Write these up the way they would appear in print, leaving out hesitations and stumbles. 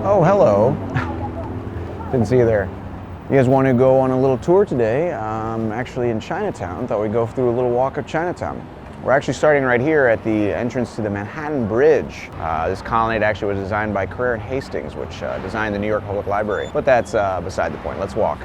Oh, hello. Didn't see you there. You guys want to go on a little tour today? Actually in Chinatown. Thought we'd go through a little walk of Chinatown. We're actually starting right here at the entrance to the Manhattan Bridge. This colonnade actually was designed by Carrere and Hastings, which designed the New York Public Library. But that's beside the point. Let's walk.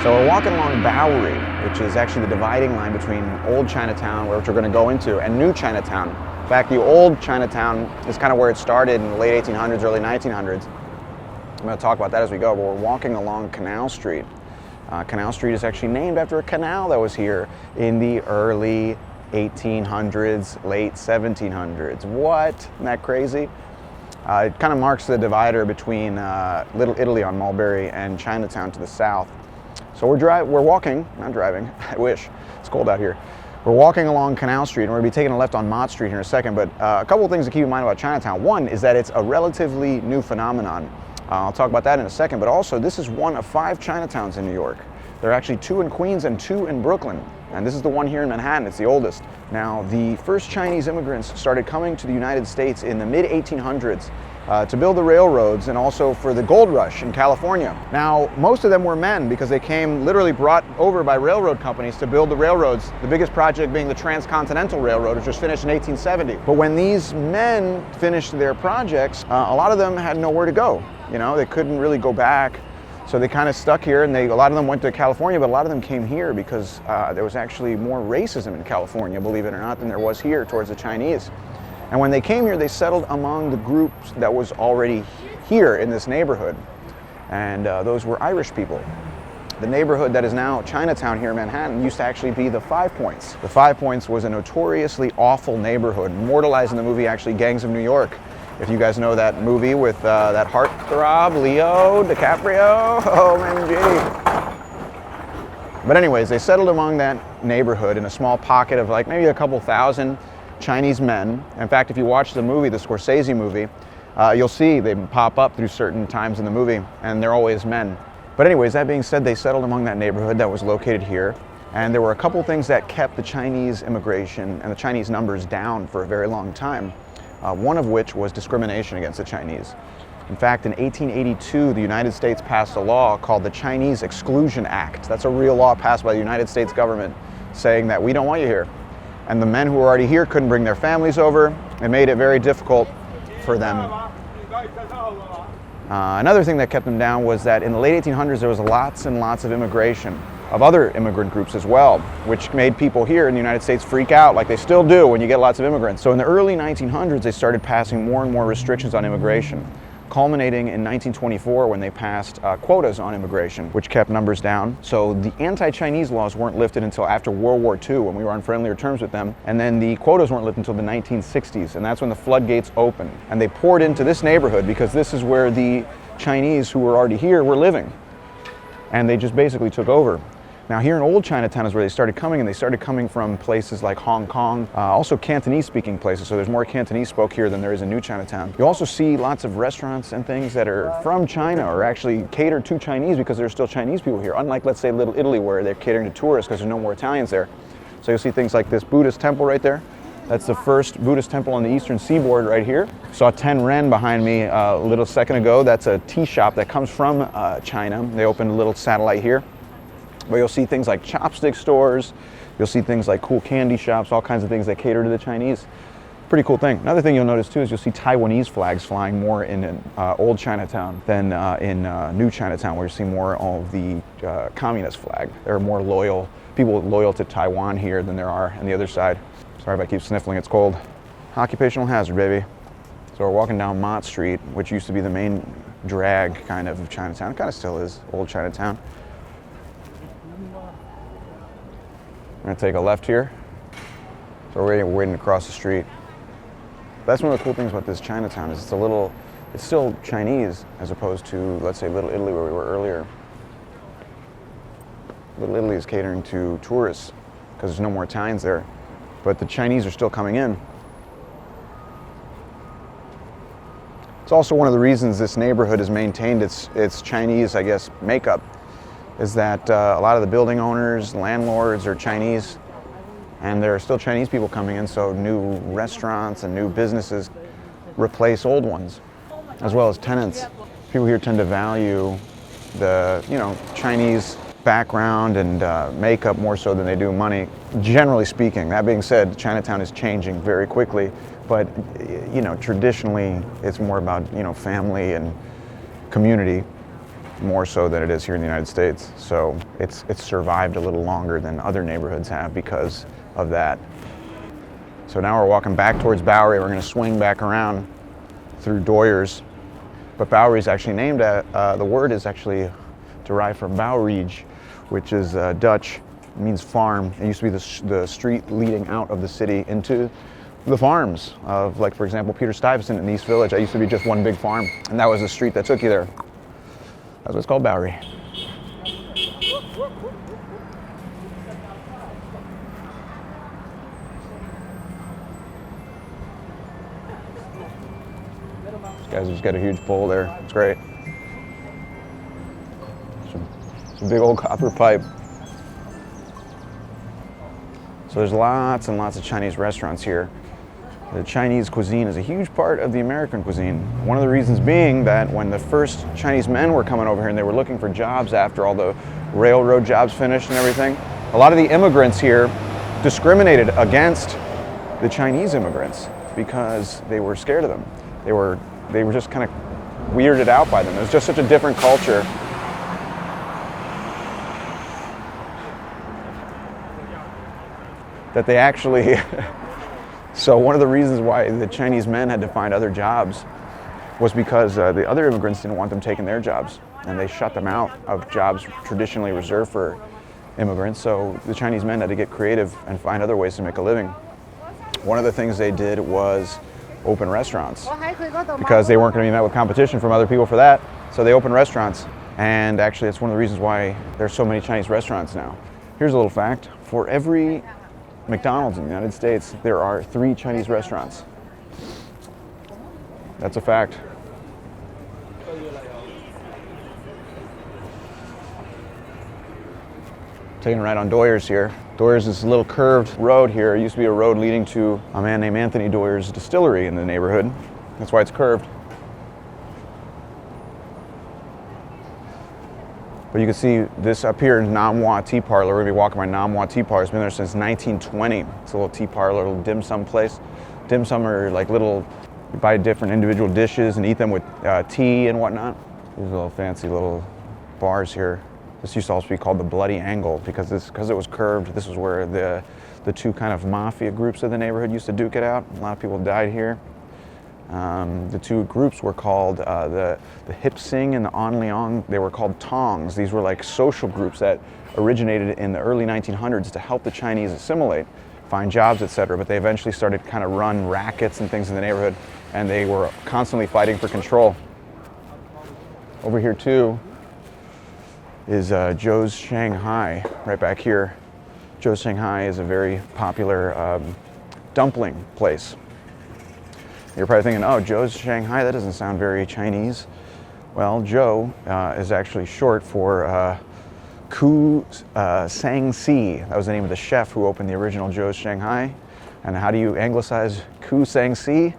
So we're walking along Bowery, which is actually the dividing line between Old Chinatown, which we're going to go into, and New Chinatown. In fact, the Old Chinatown is kind of where it started in the late 1800s, early 1900s. I'm going to talk about that as we go, but we're walking along Canal Street. Canal Street is actually named after a canal that was here in the early 1800s, late 1700s. What? Isn't that crazy? It kind of marks the divider between Little Italy on Mulberry and Chinatown to the south. So we're walking, not driving, I wish, it's cold out here. We're walking along Canal Street, and we're going to be taking a left on Mott Street here in a second, but a couple of things to keep in mind about Chinatown. One is that it's a relatively new phenomenon. I'll talk about that in a second, but also this is one of 5 Chinatowns in New York. There are actually 2 in Queens and 2 in Brooklyn, and this is the one here in Manhattan. It's the oldest. Now, the first Chinese immigrants started coming to the United States in the mid-1800s to build the railroads and also for the gold rush in California. Now, most of them were men because they came literally brought over by railroad companies to build the railroads, the biggest project being the Transcontinental Railroad, which was finished in 1870. But when these men finished their projects, a lot of them had nowhere to go. You know, they couldn't really go back. So they kind of stuck here, and a lot of them went to California, but a lot of them came here because there was actually more racism in California, believe it or not, than there was here towards the Chinese. And when they came here, they settled among the groups that was already here in this neighborhood. And those were Irish people. The neighborhood that is now Chinatown here in Manhattan used to actually be the Five Points. The Five Points was a notoriously awful neighborhood, immortalized in the movie actually Gangs of New York. If you guys know that movie with that heartthrob, Leo DiCaprio, OMG. But anyways, they settled among that neighborhood in a small pocket of like maybe a couple thousand Chinese men. In fact, if you watch the movie, the Scorsese movie, you'll see they pop up through certain times in the movie, and they're always men. But anyways, that being said, they settled among that neighborhood that was located here, and there were a couple things that kept the Chinese immigration and the Chinese numbers down for a very long time. One of which was discrimination against the Chinese. In fact, in 1882, the United States passed a law called the Chinese Exclusion Act. That's a real law passed by the United States government saying that we don't want you here. And the men who were already here couldn't bring their families over. It made it very difficult for them. Another thing that kept them down was that in the late 1800s, there was lots and lots of immigration of other immigrant groups as well, which made people here in the United States freak out like they still do when you get lots of immigrants. So in the early 1900s, they started passing more and more restrictions on immigration, culminating in 1924 when they passed quotas on immigration, which kept numbers down. So the anti-Chinese laws weren't lifted until after World War II when we were on friendlier terms with them. And then the quotas weren't lifted until the 1960s, and that's when the floodgates opened. And they poured into this neighborhood because this is where the Chinese who were already here were living. And they just basically took over. Now here in Old Chinatown is where they started coming, and they started coming from places like Hong Kong, also Cantonese-speaking places, so there's more Cantonese spoke here than there is in New Chinatown. You also see lots of restaurants and things that are from China or actually catered to Chinese because there's still Chinese people here, unlike, let's say, Little Italy where they're catering to tourists because there's no more Italians there. So you'll see things like this Buddhist temple right there. That's the first Buddhist temple on the eastern seaboard right here. Saw 10 Ren behind me a little second ago. That's a tea shop that comes from China. They opened a little satellite here. But you'll see things like chopstick stores, you'll see things like cool candy shops, all kinds of things that cater to the Chinese. Pretty cool thing. Another thing you'll notice too is you'll see Taiwanese flags flying more in Old Chinatown than in New Chinatown, where you see more of the communist flag. There are more loyal, people loyal to Taiwan here than there are on the other side. Sorry if I keep sniffling, it's cold. Occupational hazard, baby. So we're walking down Mott Street, which used to be the main drag kind of Chinatown. It kind of still is, Old Chinatown. I'm gonna take a left here. So we're waiting to cross the street. That's one of the cool things about this Chinatown is it's still Chinese as opposed to, let's say, Little Italy where we were earlier. Little Italy is catering to tourists because there's no more Italians there, but the Chinese are still coming in. It's also one of the reasons this neighborhood has maintained its Chinese, I guess, makeup. Is that a lot of the building owners, landlords are Chinese, and there are still Chinese people coming in, so new restaurants and new businesses replace old ones. as well as tenants. People here tend to value the, Chinese background and makeup more so than they do money, generally speaking. That being said, Chinatown is changing very quickly, but traditionally it's more about family and community more so than it is here in the United States. So it's survived a little longer than other neighborhoods have because of that. So now we're walking back towards Bowery. We're going to swing back around through Doyers, but Bowery is actually named the word is actually derived from Bouwrige, which is Dutch. It means farm. It used to be the street leading out of the city into the farms of, like, for example, Peter Stuyvesant in East Village. That used to be just one big farm, and that was the street that took you there. That's what it's called, Bowery. These guys just got a huge pole there. It's great. It's a big old copper pipe. So there's lots and lots of Chinese restaurants here. The Chinese cuisine is a huge part of the American cuisine. One of the reasons being that when the first Chinese men were coming over here and they were looking for jobs after all the railroad jobs finished and everything, a lot of the immigrants here discriminated against the Chinese immigrants because they were scared of them. They were just kind of weirded out by them. It was just such a different culture. That they actually So one of the reasons why the Chinese men had to find other jobs was because the other immigrants didn't want them taking their jobs, and they shut them out of jobs traditionally reserved for immigrants. So the Chinese men had to get creative and find other ways to make a living. One of the things they did was open restaurants because they weren't going to be met with competition from other people for that. So they opened restaurants, and actually that's one of the reasons why there's so many Chinese restaurants now. Here's a little fact. For every McDonald's in the United States, there are 3 Chinese restaurants. That's a fact. Taking a ride on Doyers here. Doyers is a little curved road here. It used to be a road leading to a man named Anthony Doyers' distillery in the neighborhood. That's why it's curved. But you can see this up here in Nam Hua Tea Parlor. We're gonna be walking by Nam Hua Tea Parlor. It's been there since 1920. It's a little tea parlor, a little dim sum place. Dim sum are like little, you buy different individual dishes and eat them with tea and whatnot. These little fancy little bars here. This used to also be called the Bloody Angle because it was curved. This was where the 2 kind of mafia groups of the neighborhood used to duke it out. A lot of people died here. The 2 groups were called the Hip Sing and the On Leong. They were called Tongs. These were like social groups that originated in the early 1900s to help the Chinese assimilate, find jobs, etc. But they eventually started to kind of run rackets and things in the neighborhood, and they were constantly fighting for control. Over here too is Joe's Shanghai, right back here. Joe's Shanghai is a very popular dumpling place. You're probably thinking, oh, Joe's Shanghai, that doesn't sound very Chinese. Well, Joe is actually short for Ku Sang Si. That was the name of the chef who opened the original Joe's Shanghai. And how do you anglicize Ku Sang Si?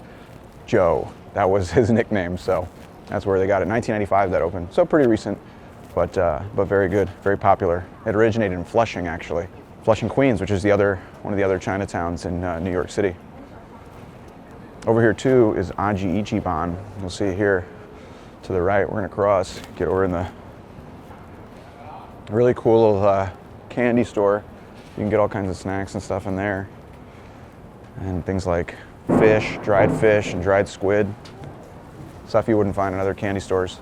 Joe. That was his nickname, so that's where they got it. 1995 that opened, so pretty recent, but very good, very popular. It originated in Flushing, actually. Flushing, Queens, which is one of the other Chinatowns in New York City. Over here too is Aji Ichiban. You'll see it here to the right. We're gonna cross, get over in the really cool little candy store. You can get all kinds of snacks and stuff in there. And things like fish, and dried squid. Stuff you wouldn't find in other candy stores.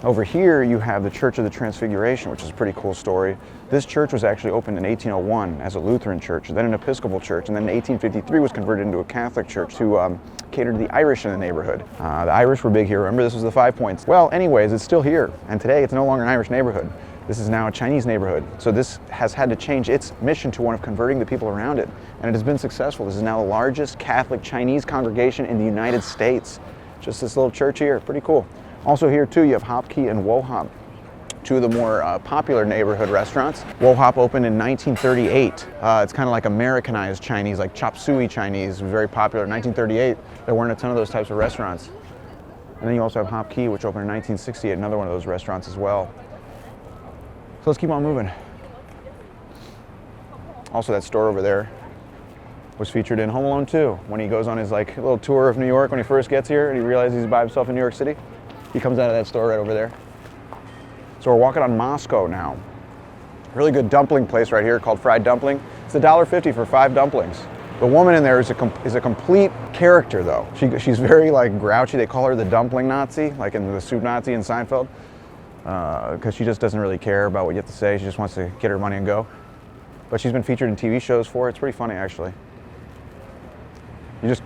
Over here you have the Church of the Transfiguration, which is a pretty cool story. This church was actually opened in 1801 as a Lutheran church, then an Episcopal church, and then in 1853 was converted into a Catholic church to cater to the Irish in the neighborhood. The Irish were big here. Remember, this was the 5 Points. Well, anyways, it's still here, and today it's no longer an Irish neighborhood. This is now a Chinese neighborhood. So this has had to change its mission to one of converting the people around it, and it has been successful. This is now the largest Catholic Chinese congregation in the United States. Just this little church here, pretty cool. Also here too, you have Hop Key and Wo Hop, 2 of the more popular neighborhood restaurants. Wo Hop opened in 1938. It's kind of like Americanized Chinese, like chop suey Chinese, very popular. In 1938, there weren't a ton of those types of restaurants. And then you also have Hop Key, which opened in 1968, another one of those restaurants as well. So let's keep on moving. Also, that store over there was featured in Home Alone 2. When he goes on his like little tour of New York when he first gets here and he realizes he's by himself in New York City, he comes out of that store right over there. So we're walking on Moscow now. Really good dumpling place right here called Fried Dumpling. It's $1.50 for 5 dumplings. The woman in there is a complete character though. She's very like grouchy. They call her the dumpling Nazi, like in the soup Nazi in Seinfeld, because she just doesn't really care about what you have to say. She just wants to get her money and go. But she's been featured in TV shows for it. It's pretty funny actually.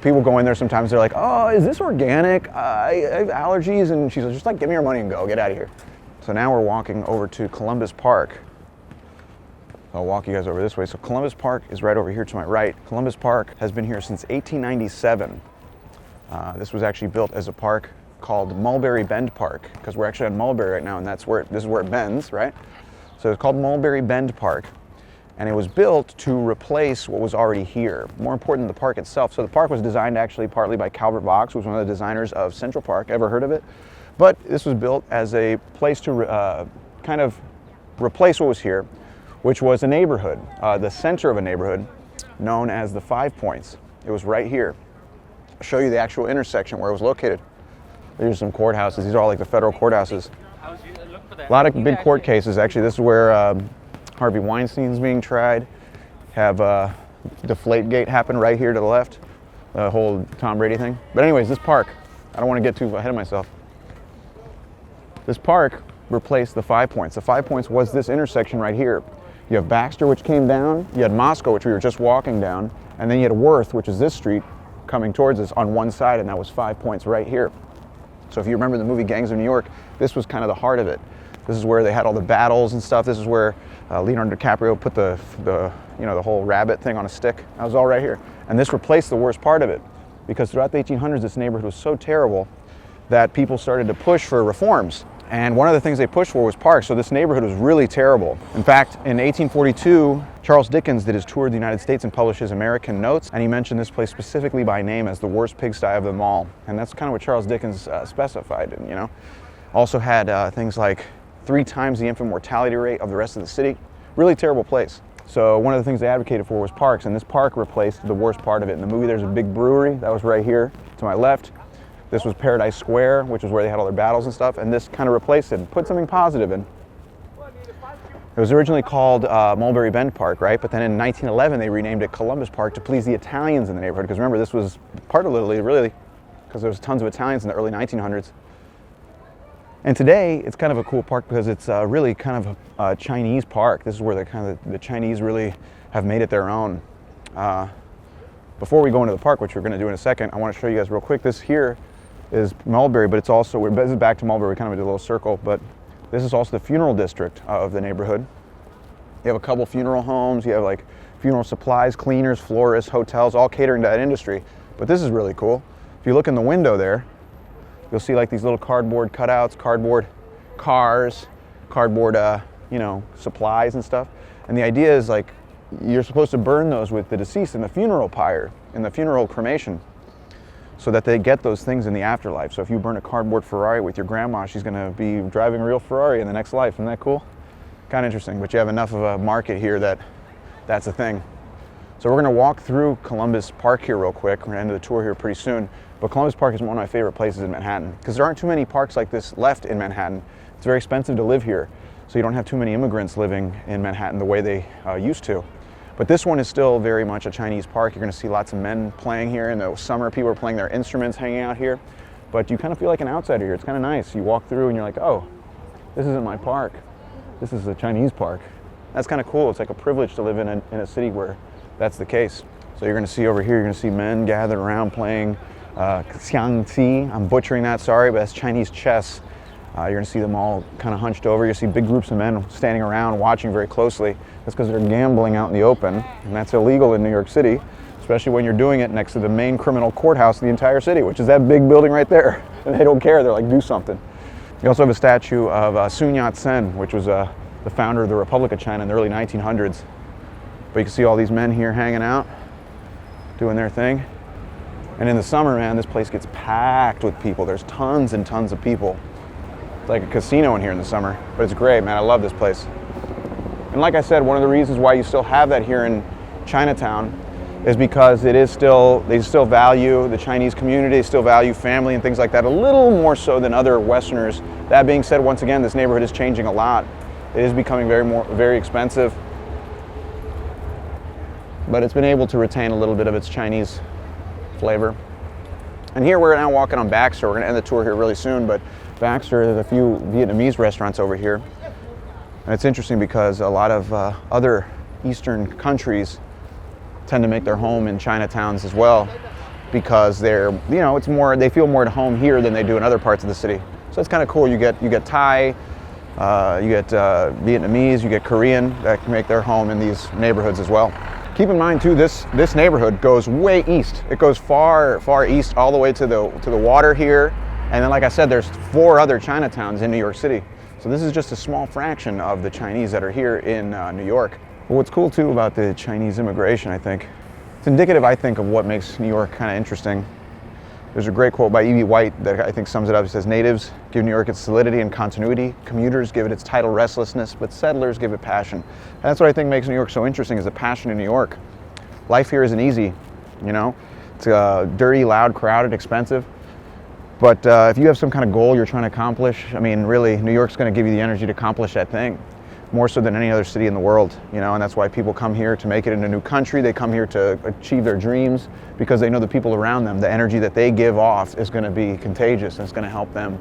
People go in there sometimes, they're like, oh, is this organic? I have allergies, and she's just like, give me your money and go, get out of here. So now we're walking over to Columbus Park. I'll walk you guys over this way. So Columbus Park is right over here to my right. Columbus Park has been here since 1897. This was actually built as a park called Mulberry Bend Park, because we're actually on Mulberry right now, and this is where it bends, right? So it's called Mulberry Bend Park. And it was built to replace what was already here. More important than the park itself. So the park was designed actually partly by Calvert Vaux, who was one of the designers of Central Park. Ever heard of it? But this was built as a place to kind of replace what was here, which was a neighborhood, the center of a neighborhood known as the 5 Points. It was right here. I'll show you the actual intersection where it was located. There's some courthouses. These are all like the federal courthouses. A lot of big court cases. Actually, this is where Harvey Weinstein's being tried. Have Deflategate happen right here to the left. The whole Tom Brady thing. But anyways, this park, I don't want to get too ahead of myself. This park replaced the 5 Points. The 5 Points was this intersection right here. You have Baxter, which came down. You had Moscow, which we were just walking down. And then you had Worth, which is this street, coming towards us on one side, and that was 5 Points right here. So if you remember the movie Gangs of New York, this was kind of the heart of it. This is where they had all the battles and stuff. This is where Leonardo DiCaprio put the whole rabbit thing on a stick. That was all right here. And this replaced the worst part of it, because throughout the 1800s, this neighborhood was so terrible that people started to push for reforms. And one of the things they pushed for was parks. So this neighborhood was really terrible. In fact, in 1842, Charles Dickens did his tour of the United States and published his American Notes, and he mentioned this place specifically by name as the worst pigsty of them all. And that's kind of what Charles Dickens specified, you know. Also had things like 3 times the infant mortality rate of the rest of the city. Really terrible place. So one of the things they advocated for was parks, and this park replaced the worst part of it. In the movie, there's a big brewery that was right here to my left. This was Paradise Square, which was where they had all their battles and stuff, and this kind of replaced it and put something positive in. It was originally called Mulberry Bend Park, right? But then in 1911, they renamed it Columbus Park to please the Italians in the neighborhood, because remember, this was part of Italy, really, because there was tons of Italians in the early 1900s. And today, it's kind of a cool park because it's really kind of a Chinese park. This is where the Chinese really have made it their own. Before we go into the park, which we're going to do in a second, I want to show you guys real quick. This here is Mulberry, but it's also, this is back to Mulberry, we kind of did a little circle, but this is also the funeral district of the neighborhood. You have a couple funeral homes, you have like funeral supplies, cleaners, florists, hotels, all catering to that industry. But this is really cool. If you look in the window there, you'll see like these little cardboard cutouts, cardboard cars, cardboard, supplies and stuff. And the idea is like, you're supposed to burn those with the deceased in the funeral pyre, in the funeral cremation, so that they get those things in the afterlife. So if you burn a cardboard Ferrari with your grandma, she's gonna be driving a real Ferrari in the next life. Isn't that cool? Kind of interesting, but you have enough of a market here that that's a thing. So we're gonna walk through Columbus Park here real quick. We're gonna end the tour here pretty soon. But Columbus Park is one of my favorite places in Manhattan, because there aren't too many parks like this left in Manhattan. It's very expensive to live here, so you don't have too many immigrants living in Manhattan the way they used to. But this one is still very much a Chinese park. You're going to see lots of men playing here. In the summer, people are playing their instruments, hanging out here. But you kind of feel like an outsider here. It's kind of nice. You walk through and you're like, oh, this isn't my park. This is a Chinese park. That's kind of cool. It's like a privilege to live in a city where that's the case. So you're going to see over here, you're going to see men gathered around playing xiangqi. I'm butchering that, sorry, but that's Chinese chess. You're going to see them all kind of hunched over. You see big groups of men standing around watching very closely. That's because they're gambling out in the open, and that's illegal in New York City, especially when you're doing it next to the main criminal courthouse of the entire city, which is that big building right there. And they don't care. They're like, do something. You also have a statue of Sun Yat-sen, which was the founder of the Republic of China in the early 1900s. But you can see all these men here hanging out, doing their thing. And in the summer, man, this place gets packed with people. There's tons and tons of people. It's like a casino in here in the summer, but it's great, man. I love this place. And like I said, one of the reasons why you still have that here in Chinatown is because they still value the Chinese community, they still value family and things like that, a little more so than other Westerners. That being said, once again, this neighborhood is changing a lot. It is becoming very expensive, but it's been able to retain a little bit of its Chinese flavor. And here we're now walking on Baxter. We're going to end the tour here really soon, but Baxter, there's a few Vietnamese restaurants over here. And it's interesting because a lot of other Eastern countries tend to make their home in Chinatowns as well, because they're, it's more, they feel more at home here than they do in other parts of the city. So it's kind of cool. You get Thai, you get Vietnamese, you get Korean that make their home in these neighborhoods as well. Keep in mind too, this neighborhood goes way east. It goes far east, all the way to the water here. And then, like I said, there's 4 other Chinatowns in New York City. So this is just a small fraction of the Chinese that are here in New York. But what's cool too about the Chinese immigration, I think, it's indicative, I think, of what makes New York kind of interesting. There's a great quote by E.B. White that I think sums it up. It says, "Natives give New York its solidity and continuity. Commuters give it its tidal restlessness, but settlers give it passion." And that's what I think makes New York so interesting, is the passion in New York. Life here isn't easy, It's dirty, loud, crowded, expensive. But if you have some kind of goal you're trying to accomplish, I mean, really, New York's going to give you the energy to accomplish that thing, more so than any other city in the world, and that's why people come here to make it in a new country. They come here to achieve their dreams because they know the people around them, the energy that they give off is going to be contagious and it's going to help them.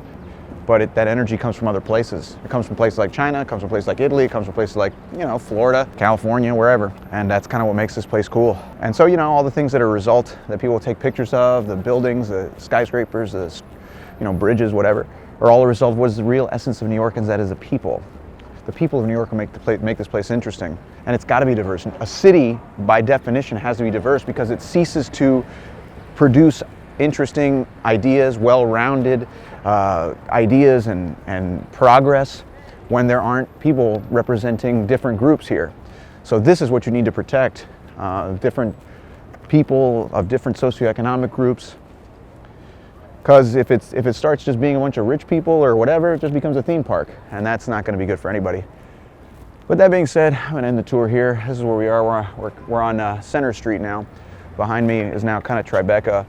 But that energy comes from other places. It comes from places like China, it comes from places like Italy, it comes from places like, Florida, California, wherever. And that's kind of what makes this place cool. And so, all the things that are a result that people take pictures of, the buildings, the skyscrapers, the bridges, whatever, are all a result of what is the real essence of New York, and that is the people. The people of New York will make this place interesting. And it's got to be diverse. A city, by definition, has to be diverse because it ceases to produce interesting ideas, well-rounded ideas and progress when there aren't people representing different groups here. So this is what you need to protect, different people of different socioeconomic groups. Because if it starts just being a bunch of rich people or whatever, it just becomes a theme park, and that's not going to be good for anybody. With that being said, I'm going to end the tour here. This is where we are. We're on Center Street now. Behind me is now kind of Tribeca.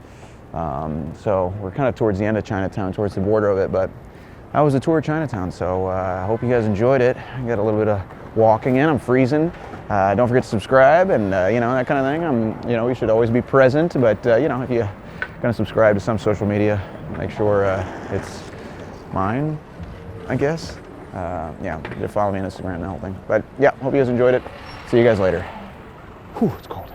So we're kind of towards the end of Chinatown, towards the border of it. But that was the tour of Chinatown. So I hope you guys enjoyed it. I got a little bit of walking in. I'm freezing. Don't forget to subscribe and that kind of thing. You should always be present. But if you're gonna subscribe to some social media, make sure it's mine, I guess. Just follow me on Instagram and the whole thing. But yeah, hope you guys enjoyed it. See you guys later. Whew, it's cold.